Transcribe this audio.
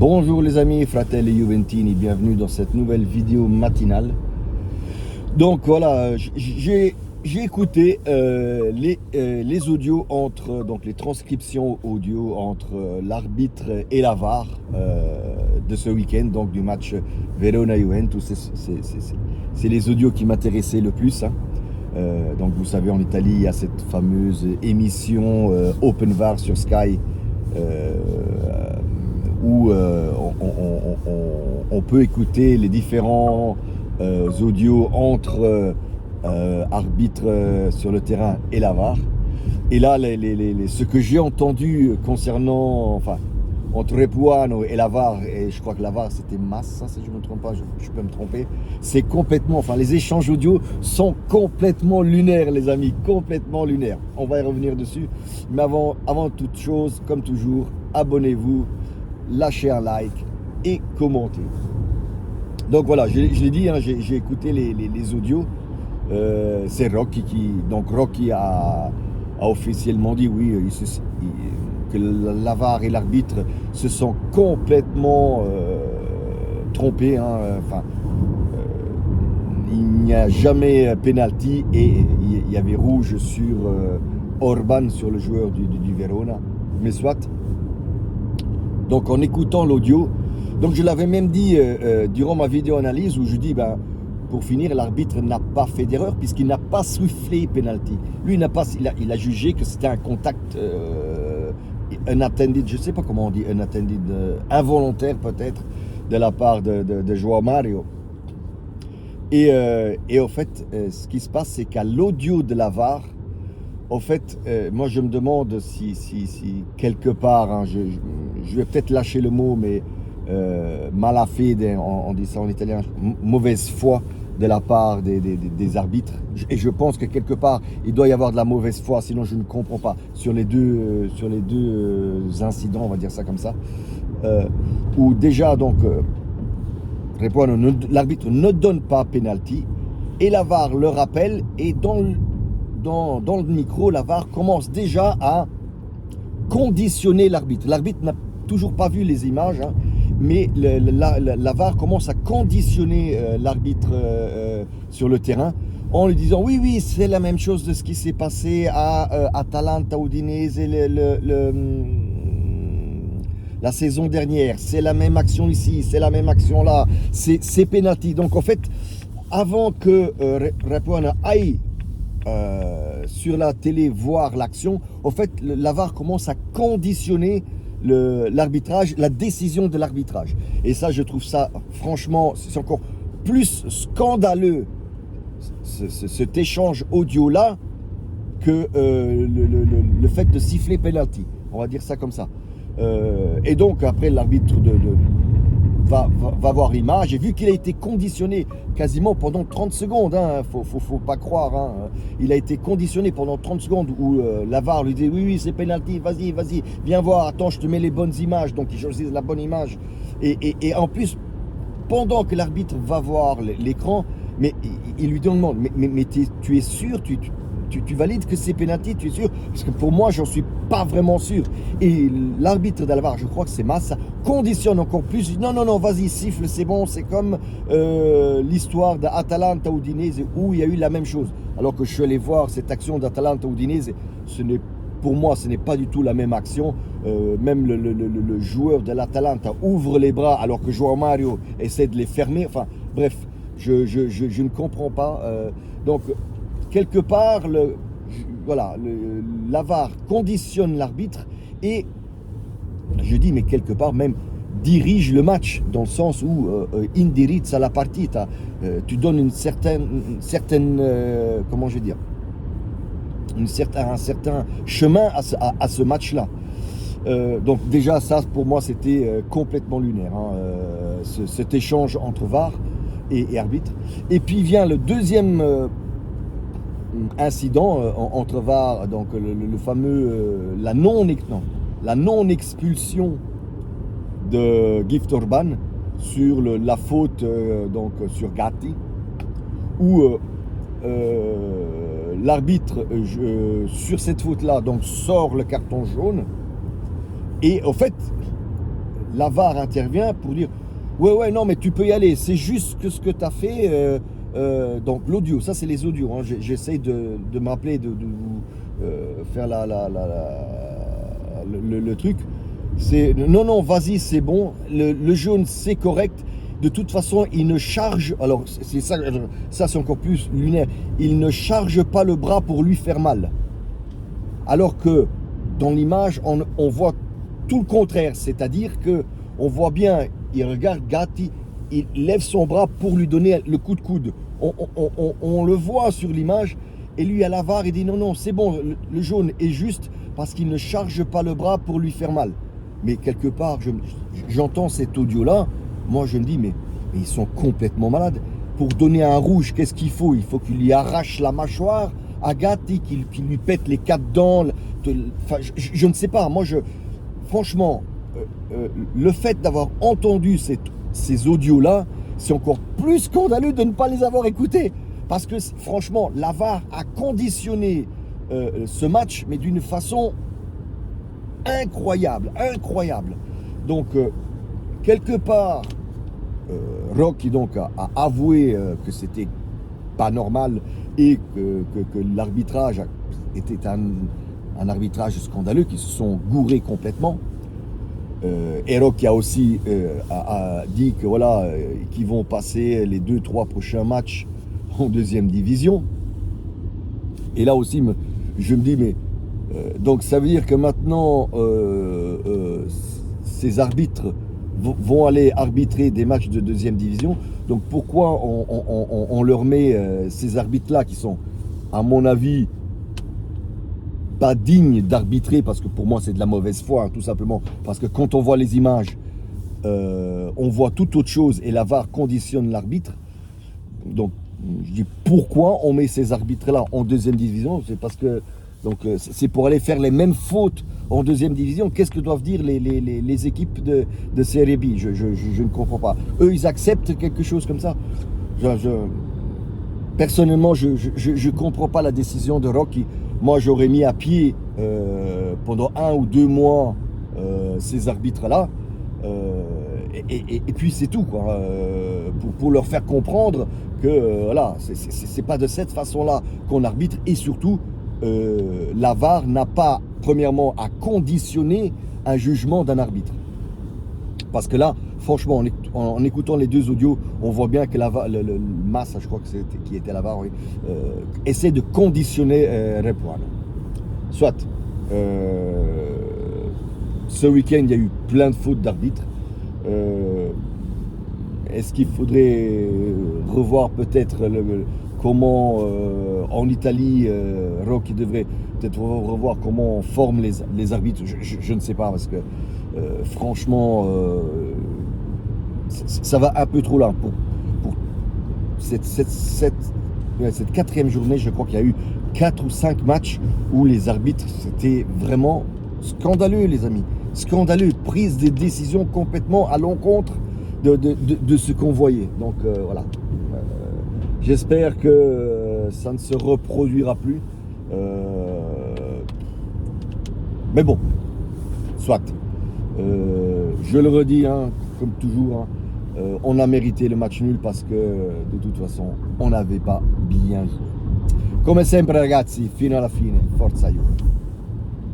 Bonjour les amis, fratelli Juventini, bienvenue dans cette nouvelle vidéo matinale. Donc voilà, j'ai écouté les audios entre, donc les transcriptions audio entre l'arbitre et la VAR de ce week-end, donc du match Verona-Juventus. C'est les audios qui m'intéressaient le plus. Donc vous savez, en Italie, il y a cette fameuse émission Open VAR sur Sky. Où on peut écouter les différents audios entre arbitres sur le terrain et la VAR. Et là, ce que j'ai entendu concernant, enfin, entre Repuano et la VAR, et je crois que la VAR c'était Massa, si je ne me trompe pas, je peux me tromper, c'est complètement, enfin, les échanges audio sont complètement lunaires, les amis, complètement lunaires. On va y revenir dessus. Mais avant toute chose, comme toujours, abonnez-vous, lâchez un like et commentez. Donc voilà, je l'ai dit, j'ai écouté les audios. C'est Rocky Rocky a officiellement dit oui, que la VAR et l'arbitre se sont complètement trompés. Il n'y a jamais penalty et il y avait rouge sur Orban, sur le joueur du Verona. Mais soit. Donc en écoutant l'audio, donc je l'avais même dit durant ma vidéo analyse où je dis pour finir, l'arbitre n'a pas fait d'erreur puisqu'il n'a pas soufflé penalty. Lui il a jugé que c'était un contact unintended, je ne sais pas comment on dit unintended, involontaire peut-être de la part de João Mario. Et en fait, ce qui se passe, c'est qu'à l'audio de la VAR, en fait, moi je me demande si quelque part, je vais peut-être lâcher le mot, mais malafide, on dit ça en italien, mauvaise foi de la part des arbitres. Et je pense que quelque part, il doit y avoir de la mauvaise foi, sinon je ne comprends pas, sur les deux incidents, on va dire ça comme ça, où déjà, donc, l'arbitre ne donne pas penalty, et la VAR le rappelle, et dans le micro, la VAR commence déjà à conditionner l'arbitre. L'arbitre n'a toujours pas vu les images, mais la VAR commence à conditionner l'arbitre sur le terrain en lui disant oui, c'est la même chose de ce qui s'est passé à Atalanta Udinese la saison dernière. C'est la même action ici, c'est la même action là, c'est penalty. Donc en fait, avant que Repuano aille sur la télé voir l'action, en fait la VAR commence à conditionner l'arbitrage, la décision de l'arbitrage. Et ça, je trouve ça, franchement, c'est encore plus scandaleux, cet échange audio-là, que le fait de siffler penalty. On va dire ça comme ça. Et donc, après, l'arbitre va voir l'image, et vu qu'il a été conditionné quasiment pendant 30 secondes, faut pas croire, il a été conditionné pendant 30 secondes où la VAR lui dit oui c'est penalty, vas-y, viens voir, attends, je te mets les bonnes images, donc il choisit la bonne image, et en plus, pendant que l'arbitre va voir l'écran, mais il lui demande, mais tu es sûr, tu valides que c'est penalty, tu es sûr? Parce que pour moi, j'en suis pas vraiment sûr. Et l'arbitre de la VAR, je crois que c'est Massa, conditionne encore plus. Non, vas-y, siffle, c'est bon. C'est comme l'histoire d'Atalanta Udinese où il y a eu la même chose. Alors que je suis allé voir cette action d'Atalanta Udinese, pour moi, ce n'est pas du tout la même action. Même le joueur de l'Atalanta ouvre les bras alors que João Mario essaie de les fermer. Enfin, bref, je ne comprends pas. Donc, quelque part, la VAR conditionne l'arbitre et, je dis, mais quelque part même dirige le match, dans le sens où indirizza la partita, tu donnes une certaine comment je vais dire, un certain chemin à ce match-là. Donc déjà, ça, pour moi, c'était complètement lunaire, cet échange entre VAR et arbitre. Et puis vient le deuxième incident entre VAR, donc le fameux la non-expulsion de Gift Orban sur la faute donc sur Gatti, où l'arbitre sur cette faute là donc sort le carton jaune, et en fait la VAR intervient pour dire ouais, non, mais tu peux y aller, c'est juste que ce que tu as fait. Donc l'audio, ça c'est les audios. Hein. J'essaie de m'appeler, de vous faire le truc. C'est non, vas-y, c'est bon. Le jaune, c'est correct. De toute façon, il ne charge. Alors, c'est ça, c'est encore plus lunaire. Il ne charge pas le bras pour lui faire mal. Alors que dans l'image, on voit tout le contraire. C'est-à-dire que on voit bien, il regarde Gatti, il lève son bras pour lui donner le coup de coude. On le voit sur l'image. Et lui, à la VAR, il dit non, c'est bon, le jaune est juste parce qu'il ne charge pas le bras pour lui faire mal. Mais quelque part, j'entends cet audio-là. Moi, je me dis, mais ils sont complètement malades. Pour donner un rouge, qu'est-ce qu'il faut? Il faut qu'il lui arrache la mâchoire à Gatti, qu'il lui pète les 4 dents. Je ne sais pas. Moi, franchement, le fait d'avoir entendu ces audios-là, c'est encore plus scandaleux de ne pas les avoir écoutés. Parce que, franchement, la VAR a conditionné ce match, mais d'une façon incroyable. Donc, quelque part, Rocky donc a avoué que c'était pas normal et que l'arbitrage était un arbitrage scandaleux, qu'ils se sont gourés complètement. Et Rocky a aussi a dit que voilà, qu'ils vont passer les 2-3 prochains matchs en deuxième division. Et là aussi, je me dis, mais donc ça veut dire que maintenant, ces arbitres vont aller arbitrer des matchs de deuxième division. Donc pourquoi on leur met ces arbitres-là qui sont, à mon avis, pas dignes d'arbitrer, parce que pour moi c'est de la mauvaise foi, hein, tout simplement. Parce que quand on voit les images, on voit toute autre chose et la VAR conditionne l'arbitre. Donc je dis pourquoi on met ces arbitres-là en deuxième division? C'est parce que c'est pour aller faire les mêmes fautes en deuxième division. Qu'est-ce que doivent dire les équipes de Serie B? Je ne comprends pas. Eux, ils acceptent quelque chose comme ça. Personnellement, je ne comprends pas la décision de Rocky. Moi, j'aurais mis à pied pendant 1 ou 2 mois ces arbitres-là. Et puis c'est tout, quoi. Pour leur faire comprendre que voilà, c'est pas de cette façon-là qu'on arbitre. Et surtout, la VAR n'a pas, premièrement, à conditionner un jugement d'un arbitre. Parce que là, franchement, en écoutant les 2 audios, on voit bien que le Massa, je crois que c'était qui était la VAR, oui, essaie de conditionner Repuano. Soit, ce week-end, il y a eu plein de fautes d'arbitres. Est-ce qu'il faudrait revoir peut-être comment en Italie, Rocky devrait peut-être revoir comment on forme les arbitres? Je ne sais pas, parce que franchement, ça va un peu trop là. Pour cette 4e journée, je crois qu'il y a eu 4 ou 5 matchs où les arbitres, c'était vraiment scandaleux, les amis. Scandaleux, prise des décisions complètement à l'encontre de ce qu'on voyait. Donc voilà. J'espère que ça ne se reproduira plus. Mais bon, soit. Je le redis, hein, comme toujours, hein, on a mérité le match nul parce que de toute façon, on n'avait pas bien joué. Come sempre ragazzi, fino alla fine, forza Juve.